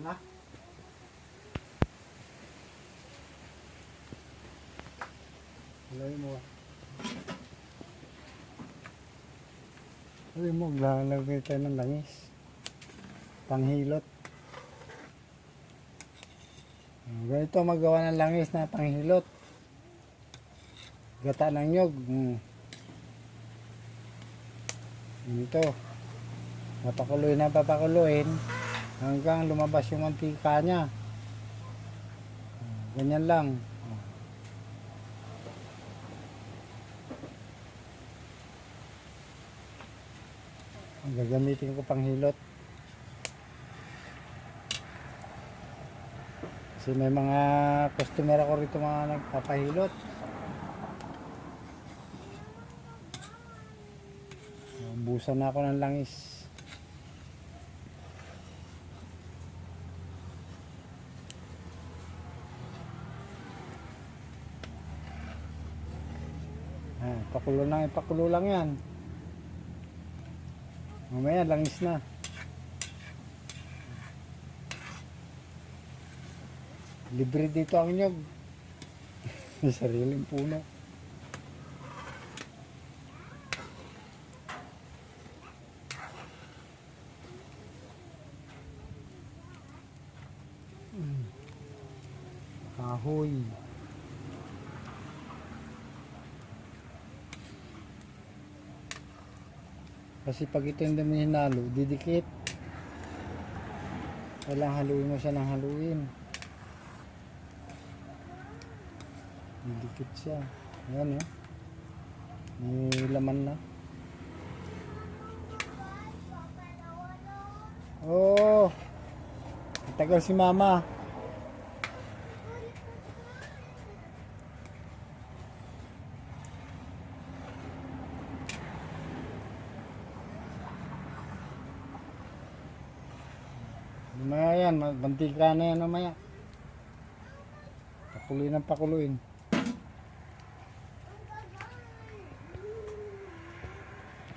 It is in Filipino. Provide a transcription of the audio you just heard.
Ha? Haluin mo. Haluin mo, maglalagay tayo ng langis. Panghilot. Ganito magawa ng langis na panghilot. Gata ng nyog. Ito. Papakuluin hanggang lumabas yung mantika niya. Ganyan lang. Ang gagamitin ko panghilot. Kasi may mga customer ako rito mga nagpapahilot. Busan na ako ng langis. Pakulo lang yan. Mamaya langis na. Libre dito ang nyog. May sariling puno. Kahoy. Kasi pag ito hindi mo hinalo, didikit. Kailangan haluin mo siya ng haluin. Didikit siya. Ayan eh. May laman na. Oh! Tagal si mama. Mamaya yan, mantika na yan mamaya. Pakuloy ng pakuluin.